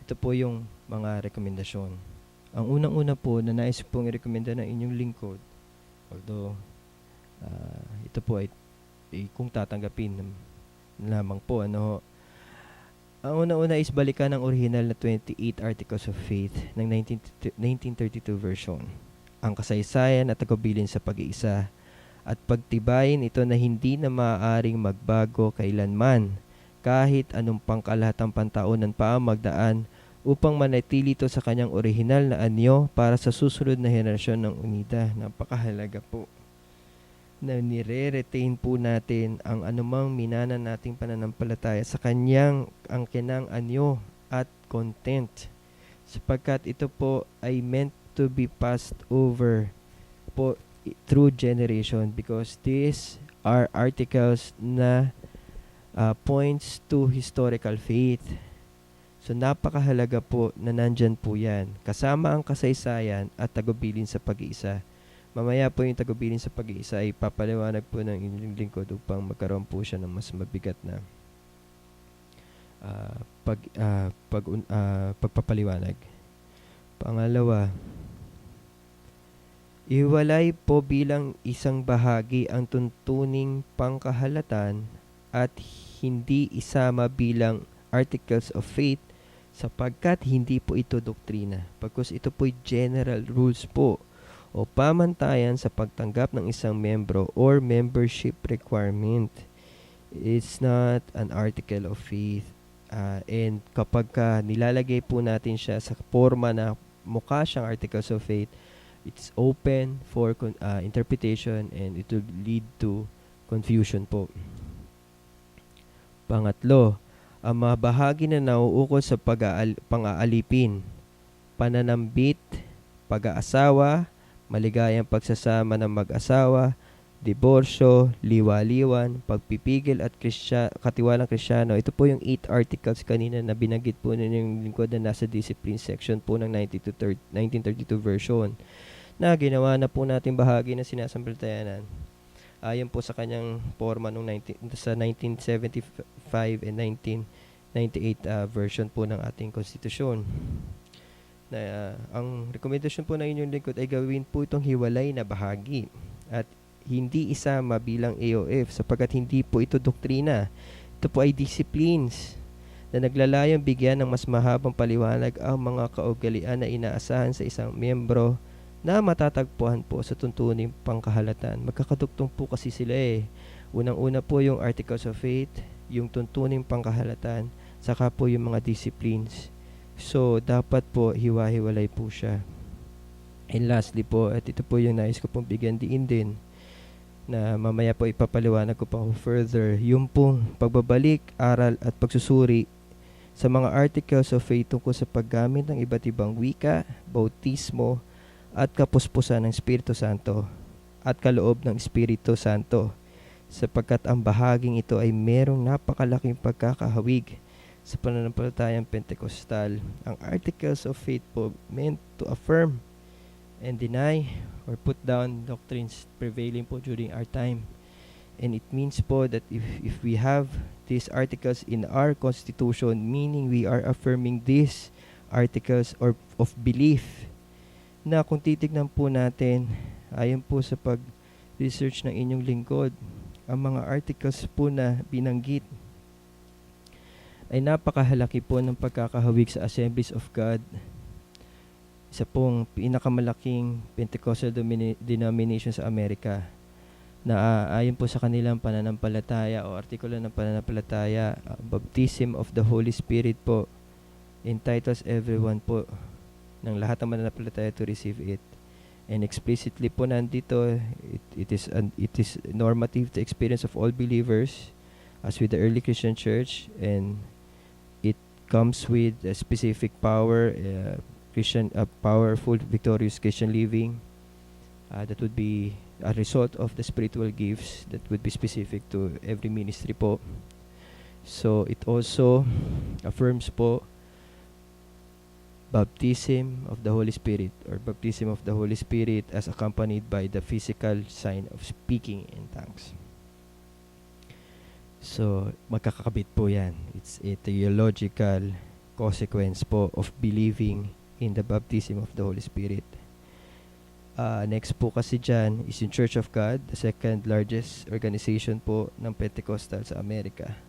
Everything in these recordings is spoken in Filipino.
ito po yung mga rekomendasyon. Ang unang-una po na nais pong i-recommenda ng inyong lingkod, although ito po ay kung tatanggapin lamang po, ano, ang una-una is balikan ang original na 28 Articles of Faith ng 1932 version. Ang kasaysayan at tagubilin sa pag-iisa at pagtibayin ito na hindi na maaaring magbago kailanman kahit anong pangkalahatang pantaonan pa ang magdaan upang manatili ito sa kanyang orihinal na anyo para sa susunod na henerasyon ng UNIDA. Napakahalaga po na nire-retain po natin ang anumang minana nating pananampalataya sa kanyang angkinang anyo at content, sapagkat ito po ay meant to be passed over po through generation, because these are articles na points to historical faith. So napakahalaga po na nandyan po yan, kasama ang kasaysayan at tagubilin sa pag-iisa. Mamaya po yung tagubilin sa pag-iisa ay papaliwanag po ng inyong lingkod upang magkaroon po siya ng mas mabigat na pagpapaliwanag. Pangalawa, iwalay po bilang isang bahagi ang tuntuning pangkahalatan at hindi isama bilang articles of faith, sapagkat hindi po ito doktrina, pagkus ito po general rules po o pamantayan sa pagtanggap ng isang membro or membership requirement. It's not an article of faith. And kapag nilalagay po natin siya sa forma na mukha siyang articles of faith, it's open for interpretation and it will lead to confusion po. Pangatlo, ang mga bahagi na nauukol sa pang-aalipin, pananambit, pag-aasawa, maligayang pagsasama ng mag-asawa, diborsyo, liwaliwan, pagpipigil at katiwalang Kristyano. Ito po yung 8 articles kanina na binanggit po ninyong lingkod na nasa discipline section po ng 1932 version, na ginawa na po natin bahagi ng sinasampalatayanan. Ayon po sa kanyang forma sa 1975 and 1998 version po ng ating konstitusyon. Ang rekomendasyon po ng inyong lingkod ay gawin po itong hiwalay na bahagi at hindi isama bilang AOF, sapagkat hindi po ito doktrina. Ito po ay disciplines na naglalayong bigyan ng mas mahabang paliwanag ang mga kaugalian na inaasahan sa isang miyembro na matatagpuan po sa tuntuning pangkahalatan. Magkakadugtong po kasi sila eh. Unang-una po yung articles of faith, yung tuntuning pangkahalatan, saka po yung mga disciplines. So, dapat po hiwa-hiwalay po siya. And lastly po, at ito po yung nais ko pong bigyan diin din, na mamaya po ipapaliwanag ko pa further, yung pong pagbabalik, aral at pagsusuri sa mga articles of faith tungkol sa paggamit ng iba't ibang wika, bautismo, at kapuspusan ng Espiritu Santo at kaloob ng Espiritu Santo, sapagkat ang bahaging ito ay merong napakalaking pagkakahawig sa pananampalatayang Pentecostal. Ang articles of faith po meant to affirm and deny or put down doctrines prevailing po during our time. And it means po that if we have these articles in our constitution, meaning we are affirming these articles or of belief, na kung titignan po natin, ayon po sa pag-research ng inyong lingkod, ang mga articles po na binanggit ay napakahalaki po ng pagkakahawig sa Assemblies of God, isa pong pinakamalaking Pentecostal denomination sa Amerika, na ayon po sa kanilang pananampalataya o artikulo ng pananampalataya, baptism of the Holy Spirit po entitles everyone po ng lahat ng mananampalataya to receive it. And explicitly po nandito, it is normative to experience of all believers as with the early Christian church, and it comes with a specific power, powerful, victorious Christian living that would be a result of the spiritual gifts that would be specific to every ministry po. So it also affirms po baptism of the Holy Spirit, or baptism of the Holy Spirit as accompanied by the physical sign of speaking in tongues. So, magkakabit po yan. It's a theological consequence po of believing in the baptism of the Holy Spirit. Next po kasi dyan is yung Church of God, the second largest organization po ng Pentecostal sa Amerika.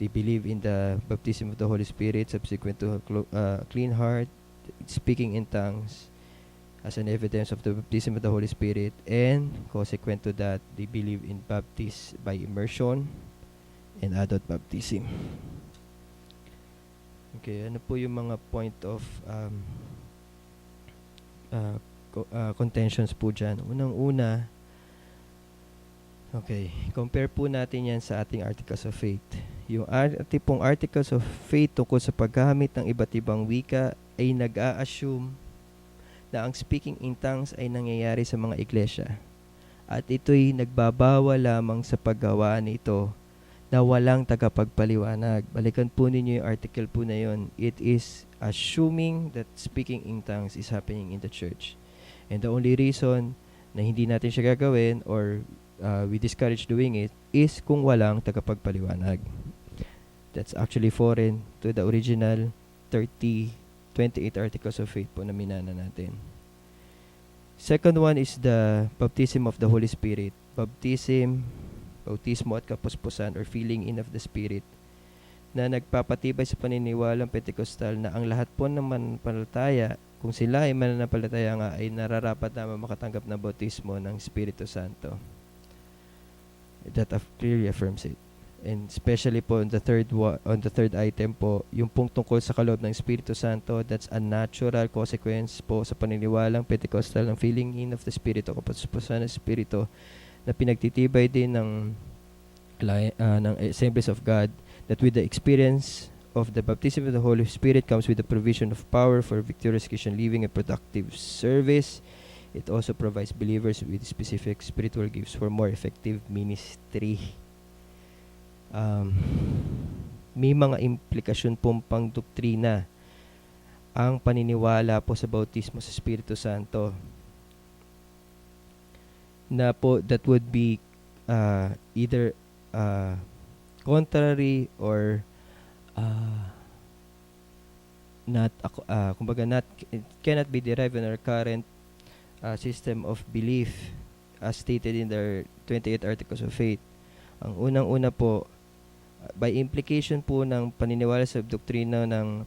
They believe in the baptism of the Holy Spirit subsequent to a clean heart, speaking in tongues as an evidence of the baptism of the Holy Spirit, and consequent to that, they believe in baptism by immersion and adult baptism. Okay, ano po yung mga point of contentions po dyan? Unang-una, okay, compare po natin yan sa ating Articles of Faith. Yung pong Articles of Faith tungkol sa paggamit ng iba't ibang wika ay nag-a-assume na ang speaking in tongues ay nangyayari sa mga iglesia. At ito'y nagbabawal lamang sa paggawa nito na walang tagapagpaliwanag. Balikan po ninyo yung article po na yun. It is assuming that speaking in tongues is happening in the church. And the only reason na hindi natin siya gagawin or we discourage doing it is kung walang tagapagpaliwanag. That's actually foreign to the original 28 Articles of Faith po na minana natin. Second one is the baptism of the Holy Spirit. Bautismo at kapuspusan or filling in of the Spirit na nagpapatibay sa paniniwalang Pentecostal na ang lahat po ng mananampalataya, kung sila ay mananampalataya nga, ay nararapat na makatanggap ng bautismo ng Espiritu Santo. That clearly affirms it. And especially po on the third item po, yung pong tungkol sa kaloob ng Espiritu Santo, that's a natural consequence po sa paniniwalang Pentecostal ng filling in of the Spirit o kapuspusan ng Espiritu na pinagtitibay din ng Assemblies of God, that with the experience of the baptism of the Holy Spirit comes with the provision of power for victorious Christian living and productive service. It also provides believers with specific spiritual gifts for more effective ministry. May mga implikasyon pong pang-doktrina ang paniniwala po sa bautismo sa Espiritu Santo na po that would be either contrary or it cannot be derived in our current system of belief as stated in their 28 Articles of Faith. Ang unang-una po, by implication po ng paniniwala sa doktrina ng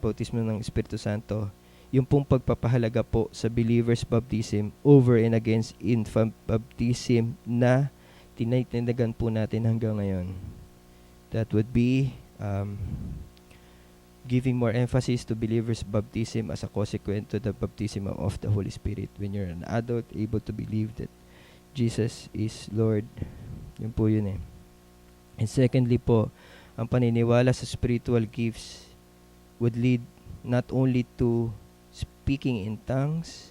bautismo ng Espiritu Santo, yung pong pagpapahalaga po sa believer's baptism over and against infant baptism na tinitindagan po natin hanggang ngayon. That would be giving more emphasis to believers' baptism as a consequence to the baptism of the Holy Spirit. When you're an adult, able to believe that Jesus is Lord. Yun po yun eh. And secondly po, ang paniniwala sa spiritual gifts would lead not only to speaking in tongues,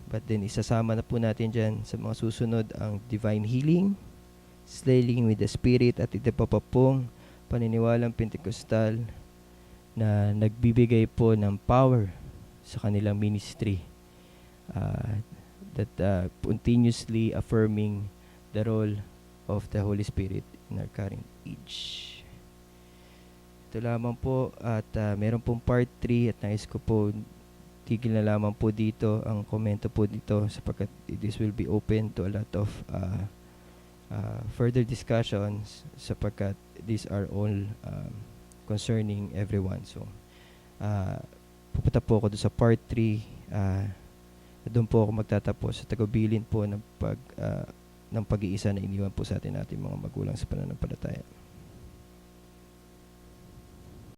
but then isasama na po natin dyan sa mga susunod ang divine healing, slaying with the Spirit, at ito pa pong paniniwalang Pentecostal na nagbibigay po ng power sa kanilang ministry, that continuously affirming the role of the Holy Spirit in our current age. Ito lamang po at meron pong part 3 at nais ko po tigil na lamang po dito ang komento po dito sapagkat this will be open to a lot of further discussions sapagkat these are all concerning everyone. So, pupunta po ako doon sa part 3. Doon po ako magtatapos sa tagubilin po ng pag-iisa na iniwan po sa ating mga magulang sa pananampalataya.